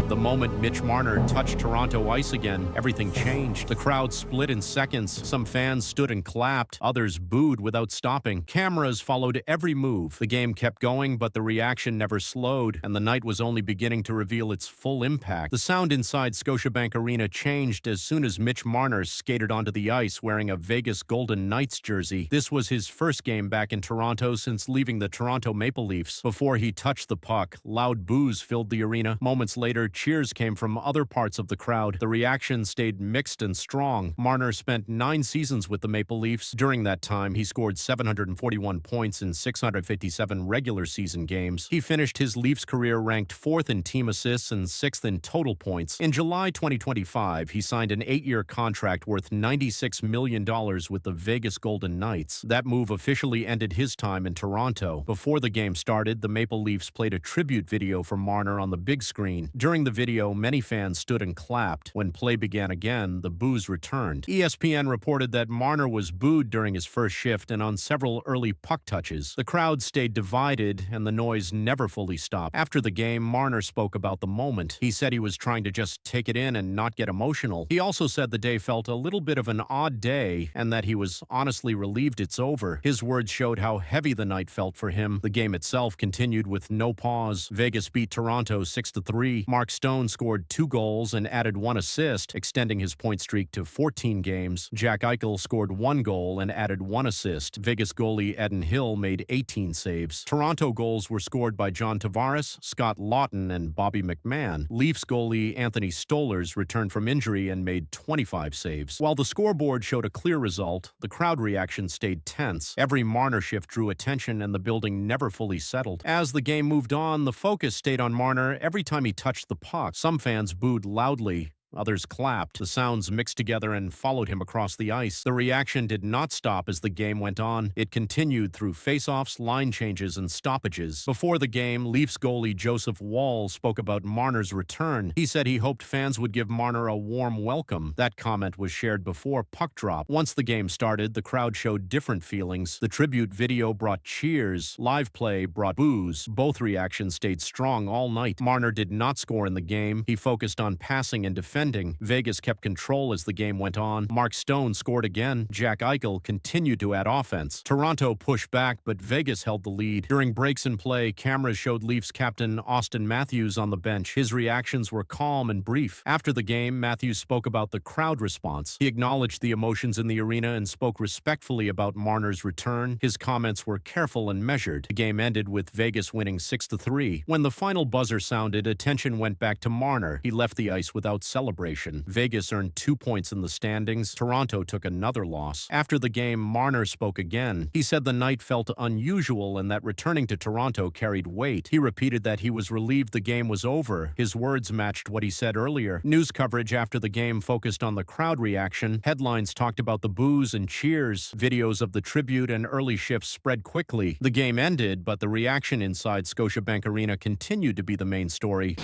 The moment Mitch Marner touched Toronto ice again, everything changed. The crowd split in seconds. Some fans stood and clapped. Others booed without stopping. Cameras followed every move. The game kept going, but the reaction never slowed, and the night was only beginning to reveal its full impact. The sound inside Scotiabank Arena changed as soon as Mitch Marner skated onto the ice wearing a Vegas Golden Knights jersey. This was his first game back in Toronto since leaving the Toronto Maple Leafs. Before he touched the puck, loud boos filled the arena. Moments later, cheers came from other parts of the crowd. The reaction stayed mixed and strong. Marner spent 9 seasons with the Maple Leafs. During that time, he scored 741 points in 657 regular season games. He finished his Leafs career ranked 4th in team assists and 6th in total points. In July 2025, he signed an 8-year contract worth $96 million with the Vegas Golden Knights. That move officially ended his time in Toronto. Before the game started, the Maple Leafs played a tribute video for Marner on the big screen. During the video, many fans stood and clapped. When play began again, the boos returned. ESPN reported that Marner was booed during his first shift and on several early puck touches. The crowd stayed divided, and the noise never fully stopped. After the game, Marner spoke about the moment. He said he was trying to just take it in and not get emotional. He also said the day felt a little bit of an odd day and that he was honestly relieved it's over. His words showed how heavy the night felt for him. The game itself continued with no pause. Vegas beat Toronto 6-3. Mark Stone scored 2 goals and added 1 assist, extending his point streak to 14 games. Jack Eichel scored 1 goal and added 1 assist. Vegas goalie Eden Hill made 18 saves. Toronto goals were scored by John Tavares, Scott Lawton, and Bobby McMahon. Leafs goalie Anthony Stolarz returned from injury and made 25 saves. While the scoreboard showed a clear result, the crowd reaction stayed tense. Every Marner shift drew attention and the building never fully settled. As the game moved on, the focus stayed on Marner every time he touched the puck. Some fans booed loudly. Others clapped. The sounds mixed together and followed him across the ice. The reaction did not stop as the game went on. It continued through faceoffs, line changes, and stoppages. Before the game, Leafs goalie Joseph Woll spoke about Marner's return. He said he hoped fans would give Marner a warm welcome. That comment was shared before puck drop. Once the game started, the crowd showed different feelings. The tribute video brought cheers. Live play brought boos. Both reactions stayed strong all night. Marner did not score in the game. He focused on passing and defending. Vegas kept control as the game went on. Mark Stone scored again. Jack Eichel continued to add offense. Toronto pushed back, but Vegas held the lead. During breaks in play, cameras showed Leafs captain Austin Matthews on the bench. His reactions were calm and brief. After the game, Matthews spoke about the crowd response. He acknowledged the emotions in the arena and spoke respectfully about Marner's return. His comments were careful and measured. The game ended with Vegas winning 6-3. When the final buzzer sounded, attention went back to Marner. He left the ice without celebration. Vegas earned 2 points in the standings. Toronto took another loss. After the game, Marner spoke again. He said the night felt unusual and that returning to Toronto carried weight. He repeated that he was relieved the game was over. His words matched what he said earlier. News coverage after the game focused on the crowd reaction. Headlines talked about the boos and cheers. Videos of the tribute and early shifts spread quickly. The game ended, but the reaction inside Scotiabank Arena continued to be the main story.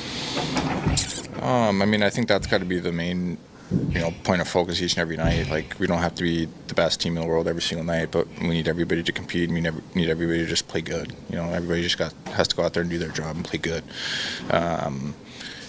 I think that's got to be the main, point of focus each and every night. Like, we don't have to be the best team in the world every single night, but we need everybody to compete. We need everybody to just play good. Everybody just has to go out there and do their job and play good.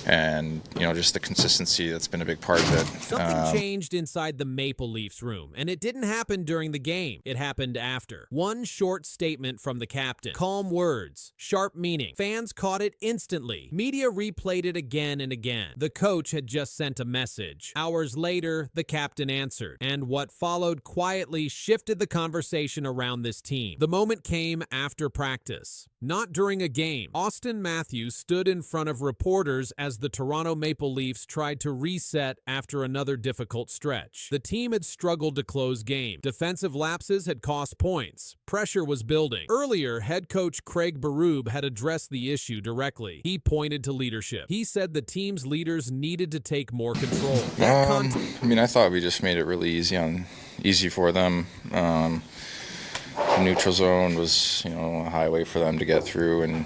And, just the consistency, that's been a big part of it. Something changed inside the Maple Leafs room, and it didn't happen during the game. It happened after. One short statement from the captain. Calm words. Sharp meaning. Fans caught it instantly. Media replayed it again and again. The coach had just sent a message. Hours later, the captain answered, and what followed quietly shifted the conversation around this team. The moment came after practice. Not during a game. Austin Matthews stood in front of reporters as the Toronto Maple Leafs tried to reset after another difficult stretch. The team had struggled to close games. Defensive lapses had cost points. Pressure was building. Earlier, head coach Craig Berube had addressed the issue directly. He pointed to leadership. He said the team's leaders needed to take more control. I thought we just made it really easy for them. The neutral zone was, a highway for them to get through, and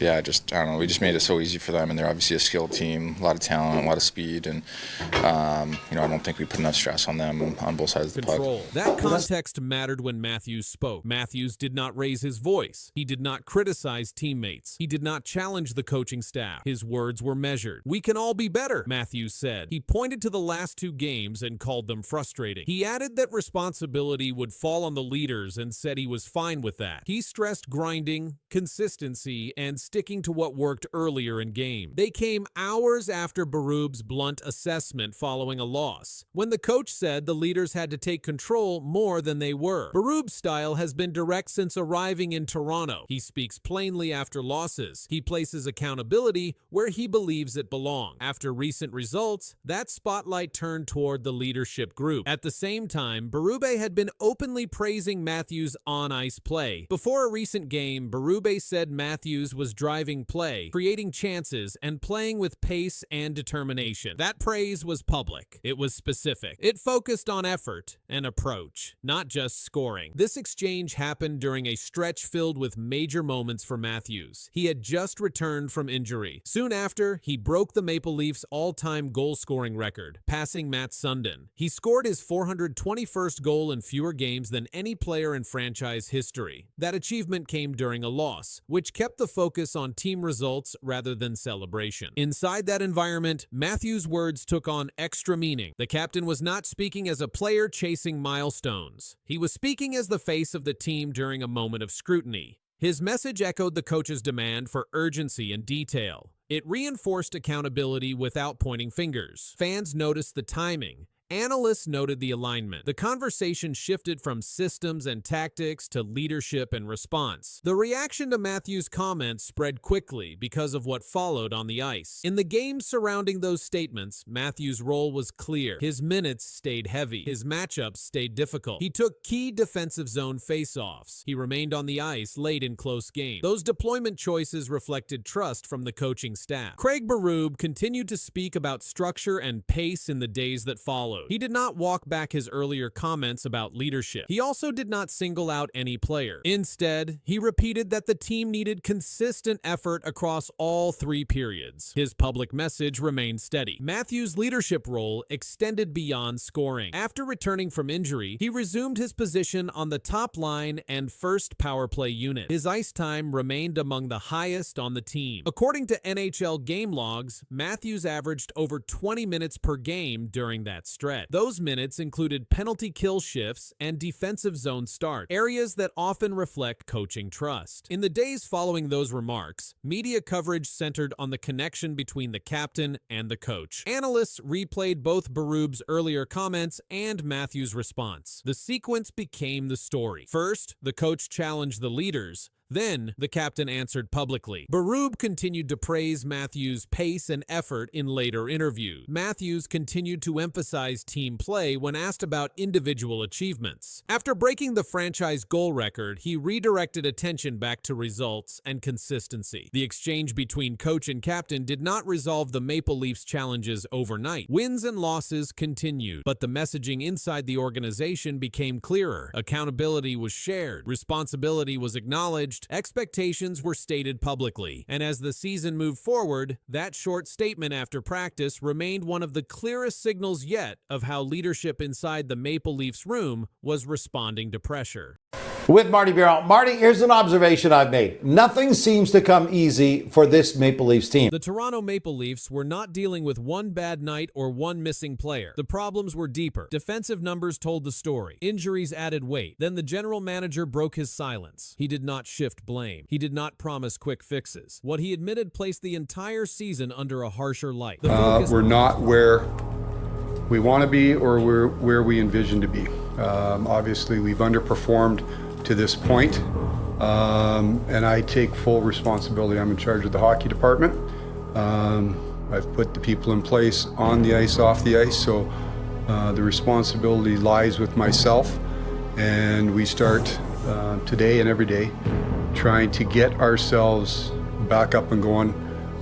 Yeah, I don't know. We just made it so easy for them, and they're obviously a skilled team, a lot of talent, a lot of speed, and I don't think we put enough stress on them on both sides of the puck. That context mattered when Matthews spoke. Matthews did not raise his voice. He did not criticize teammates. He did not challenge the coaching staff. His words were measured. "We can all be better," Matthews said. He pointed to the last 2 games and called them frustrating. He added that responsibility would fall on the leaders and said he was fine with that. He stressed grinding, consistency, and sticking to what worked earlier in game. They came hours after Berub's blunt assessment following a loss, when the coach said the leaders had to take control more than they were. Berub's style has been direct since arriving in Toronto. He speaks plainly after losses. He places accountability where he believes it belongs. After recent results, that spotlight turned toward the leadership group. At the same time, Berube had been openly praising Matthews' on-ice play. Before a recent game, Berube said Matthews was driving play, creating chances, and playing with pace and determination. That praise was public. It was specific. It focused on effort and approach, not just scoring. This exchange happened during a stretch filled with major moments for Matthews. He had just returned from injury. Soon after, he broke the Maple Leafs' all-time goal-scoring record, passing Matt Sundin. He scored his 421st goal in fewer games than any player in franchise history. That achievement came during a loss, which kept the focus on team results rather than celebration. Inside that environment, Matthews' words took on extra meaning. The captain was not speaking as a player chasing milestones. He was speaking as the face of the team during a moment of scrutiny. His message echoed the coach's demand for urgency and detail. It reinforced accountability without pointing fingers. Fans noticed the timing. Analysts noted the alignment. The conversation shifted from systems and tactics to leadership and response. The reaction to Matthews' comments spread quickly because of what followed on the ice. In the games surrounding those statements, Matthews' role was clear. His minutes stayed heavy. His matchups stayed difficult. He took key defensive zone face-offs. He remained on the ice late in close games. Those deployment choices reflected trust from the coaching staff. Craig Berube continued to speak about structure and pace in the days that followed. He did not walk back his earlier comments about leadership. He also did not single out any player. Instead, he repeated that the team needed consistent effort across all 3 periods. His public message remained steady. Matthews' leadership role extended beyond scoring. After returning from injury, he resumed his position on the top line and first power play unit. His ice time remained among the highest on the team. According to NHL game logs, Matthews averaged over 20 minutes per game during that stretch. Those minutes included penalty kill shifts and defensive zone start, areas that often reflect coaching trust. In the days following those remarks, media coverage centered on the connection between the captain and the coach. Analysts replayed both Berube's earlier comments and Matthews' response. The sequence became the story. First, the coach challenged the leaders. Then, the captain answered publicly. Berube continued to praise Matthews' pace and effort in later interviews. Matthews continued to emphasize team play when asked about individual achievements. After breaking the franchise goal record, he redirected attention back to results and consistency. The exchange between coach and captain did not resolve the Maple Leafs' challenges overnight. Wins and losses continued, but the messaging inside the organization became clearer. Accountability was shared, responsibility was acknowledged, expectations were stated publicly, and as the season moved forward, that short statement after practice remained one of the clearest signals yet of how leadership inside the Maple Leafs room was responding to pressure. With Marty Bureau. Marty, here's an observation I've made. Nothing seems to come easy for this Maple Leafs team. The Toronto Maple Leafs were not dealing with one bad night or one missing player. The problems were deeper. Defensive numbers told the story. Injuries added weight. Then the general manager broke his silence. He did not shift blame. He did not promise quick fixes. What he admitted placed the entire season under a harsher light. We're not where we want to be or we're where we envision to be. Obviously, we've underperformed to this point, and I take full responsibility. I'm in charge of the hockey department. I've put the people in place on the ice, off the ice, so the responsibility lies with myself, and we start today and every day trying to get ourselves back up and going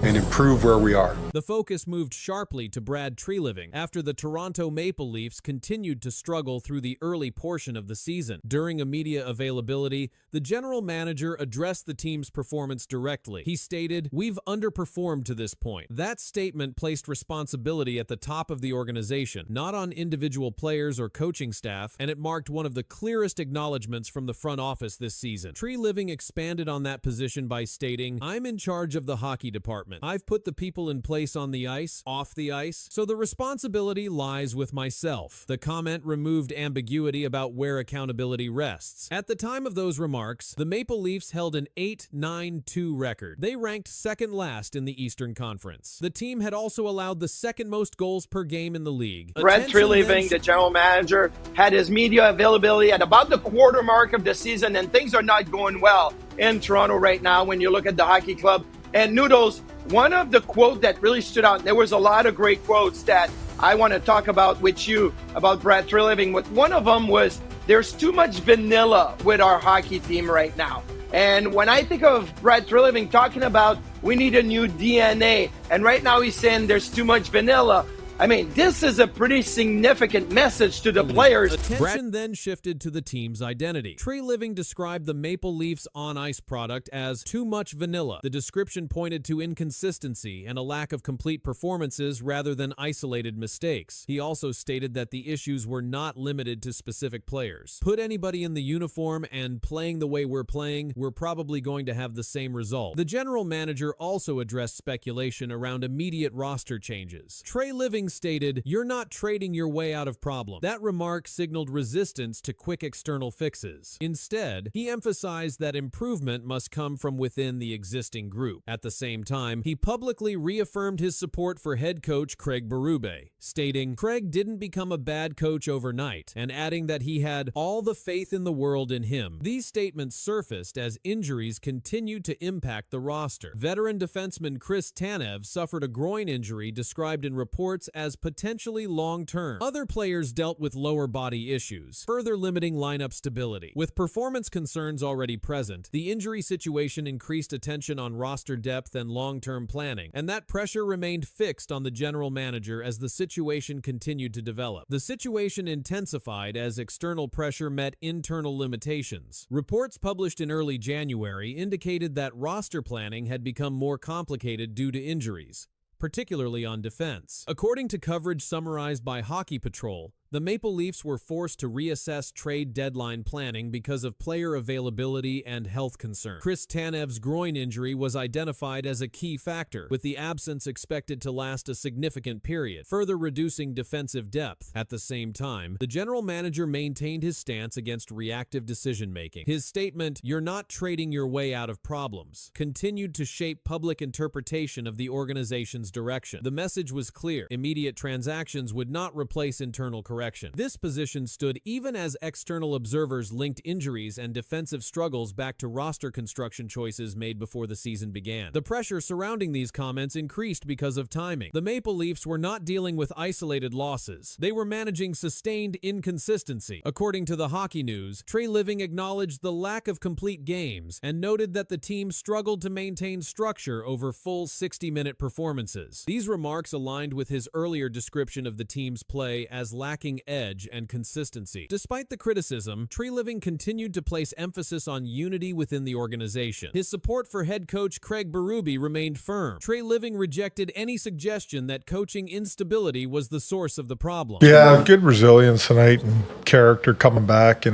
and improve where we are. The focus moved sharply to Brad Treliving after the Toronto Maple Leafs continued to struggle through the early portion of the season. During a media availability, the general manager addressed the team's performance directly. He stated, "We've underperformed to this point." That statement placed responsibility at the top of the organization, not on individual players or coaching staff, and it marked one of the clearest acknowledgments from the front office this season. Treliving expanded on that position by stating, "I'm in charge of the hockey department. I've put the people in place on the ice, off the ice, so the responsibility lies with myself." The comment removed ambiguity about where accountability rests. At the time of those remarks, the Maple Leafs held an 8-9-2 record. They ranked second last in the Eastern Conference. The team had also allowed the second most goals per game in the league. Brett Treliving, the general manager, had his media availability at about the quarter mark of the season, and things are not going well in Toronto right now when you look at the hockey club. And Noodles, one of the quotes that really stood out, there was a lot of great quotes that I want to talk about with you about Brett Treliving, but one of them was, "There's too much vanilla with our hockey team right now." And when I think of Brett Treliving talking about we need a new DNA, and right now he's saying there's too much vanilla, I mean, this is a pretty significant message to the players. Attention then shifted to the team's identity. Treliving described the Maple Leafs on-ice product as too much vanilla. The description pointed to inconsistency and a lack of complete performances rather than isolated mistakes. He also stated that the issues were not limited to specific players. Put anybody in the uniform and playing the way we're playing, we're probably going to have the same result. The general manager also addressed speculation around immediate roster changes. Treliving stated, "You're not trading your way out of problems." That remark signaled resistance to quick external fixes. Instead, he emphasized that improvement must come from within the existing group. At the same time, he publicly reaffirmed his support for head coach Craig Berube, stating, "Craig didn't become a bad coach overnight," and adding that he had all the faith in the world in him. These statements surfaced as injuries continued to impact the roster. Veteran defenseman Chris Tanev suffered a groin injury described in reports as potentially long-term. Other players dealt with lower body issues, further limiting lineup stability. With performance concerns already present, the injury situation increased attention on roster depth and long-term planning, and that pressure remained fixed on the general manager as the situation continued to develop. The situation intensified as external pressure met internal limitations. Reports published in early January indicated that roster planning had become more complicated due to injuries, particularly on defense. According to coverage summarized by Hockey Patrol, the Maple Leafs were forced to reassess trade deadline planning because of player availability and health concerns. Chris Tanev's groin injury was identified as a key factor, with the absence expected to last a significant period, further reducing defensive depth. At the same time, the general manager maintained his stance against reactive decision-making. His statement, "You're not trading your way out of problems," continued to shape public interpretation of the organization's direction. The message was clear: immediate transactions would not replace internal correction. This position stood even as external observers linked injuries and defensive struggles back to roster construction choices made before the season began. The pressure surrounding these comments increased because of timing. The Maple Leafs were not dealing with isolated losses. They were managing sustained inconsistency. According to the Hockey News, Treliving acknowledged the lack of complete games and noted that the team struggled to maintain structure over full 60-minute performances. These remarks aligned with his earlier description of the team's play as lacking edge and consistency. Despite the criticism, Treliving continued to place emphasis on unity within the organization. His support for head coach Craig Berube remained firm. Treliving rejected any suggestion that coaching instability was the source of the problem. Yeah, good resilience tonight and character coming back,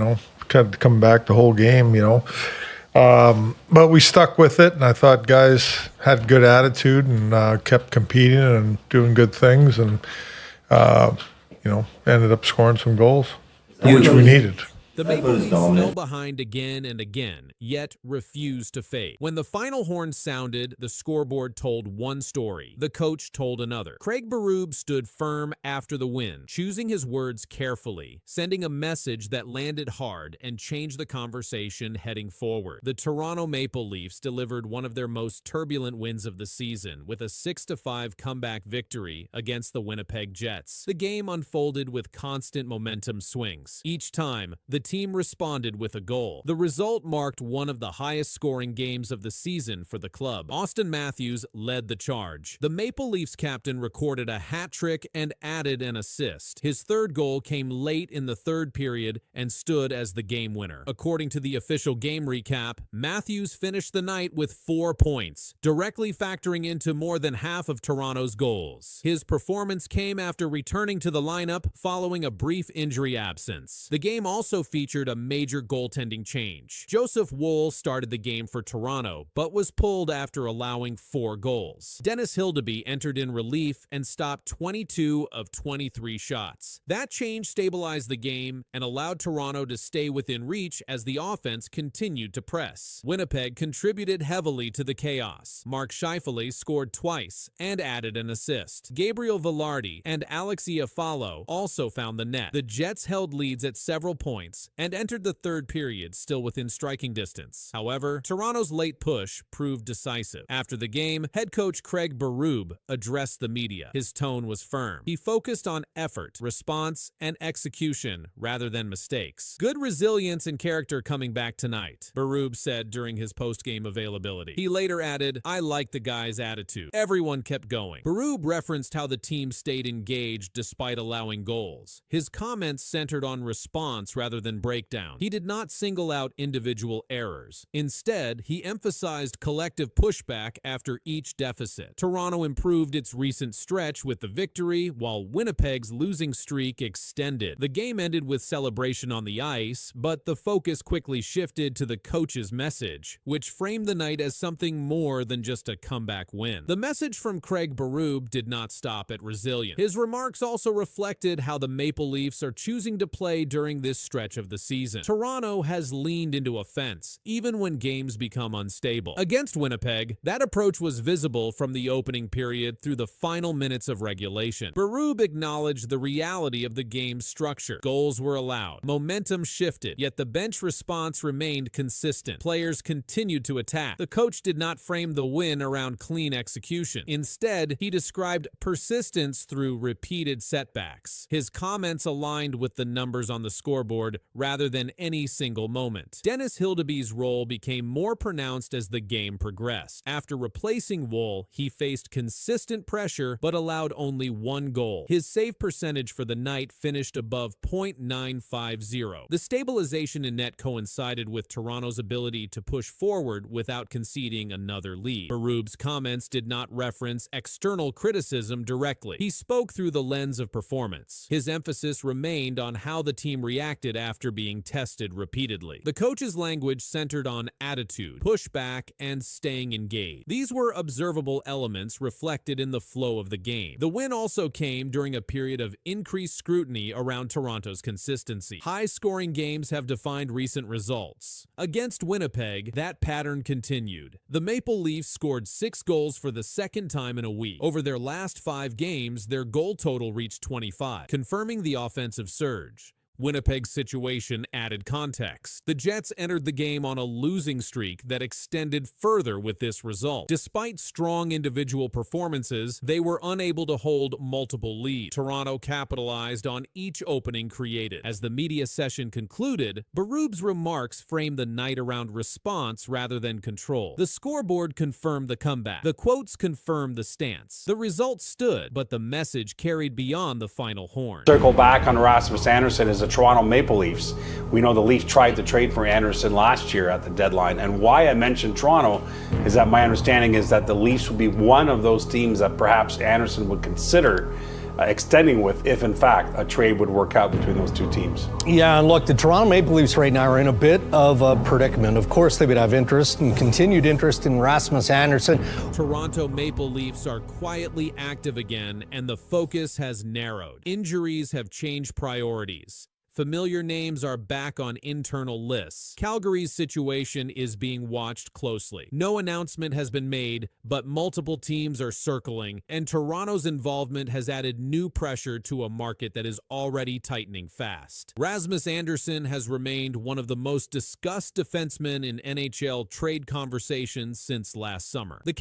kept coming back the whole game, but we stuck with it, and I thought guys had good attitude and kept competing and doing good things, and ended up scoring some goals, which we needed. The Maple Leafs fell behind again and again, yet refused to fade. When the final horn sounded, the scoreboard told one story. The coach told another. Craig Berube stood firm after the win, choosing his words carefully, sending a message that landed hard and changed the conversation heading forward. The Toronto Maple Leafs delivered one of their most turbulent wins of the season with a 6-5 comeback victory against the Winnipeg Jets. The game unfolded with constant momentum swings. Each time, the team responded with a goal. The result marked one of the highest-scoring games of the season for the club. Austin Matthews led the charge. The Maple Leafs captain recorded a hat trick and added an assist. His third goal came late in the third period and stood as the game winner. According to the official game recap, Matthews finished the night with 4 points, directly factoring into more than half of Toronto's goals. His performance came after returning to the lineup following a brief injury absence. The game also featured a major goaltending change. Joseph Woll started the game for Toronto, but was pulled after allowing 4 goals. Dennis Hildeby entered in relief and stopped 22 of 23 shots. That change stabilized the game and allowed Toronto to stay within reach as the offense continued to press. Winnipeg contributed heavily to the chaos. Mark Scheifele scored twice and added an assist. Gabriel Velarde and Alexi Afalo also found the net. The Jets held leads at several points and entered the third period still within striking distance. However, Toronto's late push proved decisive. After the game, head coach Craig Berube addressed the media. His tone was firm. He focused on effort, response, and execution rather than mistakes. Good resilience and character coming back tonight, Berube said during his post-game availability. He later added, "I like the guy's attitude. Everyone kept going." Berube referenced how the team stayed engaged despite allowing goals. His comments centered on response rather than breakdown. He did not single out individual errors. Instead, he emphasized collective pushback after each deficit. Toronto improved its recent stretch with the victory, while Winnipeg's losing streak extended. The game ended with celebration on the ice, but the focus quickly shifted to the coach's message, which framed the night as something more than just a comeback win. The message from Craig Berube did not stop at resilience. His remarks also reflected how the Maple Leafs are choosing to play during this stretch of the season. Toronto has leaned into offense, even when games become unstable. Against Winnipeg, that approach was visible from the opening period through the final minutes of regulation. Berube acknowledged the reality of the game's structure. Goals were allowed. Momentum shifted, yet the bench response remained consistent. Players continued to attack. The coach did not frame the win around clean execution. Instead, he described persistence through repeated setbacks. His comments aligned with the numbers on the scoreboard rather than any single moment. Dennis Hildeby's role became more pronounced as the game progressed. After replacing Woll, he faced consistent pressure but allowed only 1 goal. His save percentage for the night finished above .950. The stabilization in net coincided with Toronto's ability to push forward without conceding another lead. Berube's comments did not reference external criticism directly. He spoke through the lens of performance. His emphasis remained on how the team reacted after being tested repeatedly. The coach's language centered on attitude, pushback, and staying engaged. These were observable elements reflected in the flow of the game. The win also came during a period of increased scrutiny around Toronto's consistency. High-scoring games have defined recent results. Against Winnipeg, that pattern continued. The Maple Leafs scored 6 goals for the second time in a week. Over their last 5 games, their goal total reached 25, confirming the offensive surge. Winnipeg's situation added context. The Jets entered the game on a losing streak that extended further with this result. Despite strong individual performances, they were unable to hold multiple leads. Toronto capitalized on each opening created. As the media session concluded, Berube's remarks framed the night around response rather than control. The scoreboard confirmed the comeback. The quotes confirmed the stance. The result stood, but the message carried beyond the final horn. Circle back on Rasmus Andersson as the Toronto Maple Leafs. We know the Leafs tried to trade for Andersson last year at the deadline, and why I mentioned Toronto is that my understanding is that the Leafs would be one of those teams that perhaps Andersson would consider extending with if in fact a trade would work out between those two teams. Yeah, and look, the Toronto Maple Leafs right now are in a bit of a predicament. Of course, they would have interest and continued interest in Rasmus Andersson. Toronto Maple Leafs are quietly active again, and the focus has narrowed. Injuries have changed priorities. Familiar names are back on internal lists. Calgary's situation is being watched closely. No announcement has been made, but multiple teams are circling, and Toronto's involvement has added new pressure to a market that is already tightening fast. Rasmus Andersson has remained one of the most discussed defensemen in NHL trade conversations since last summer. The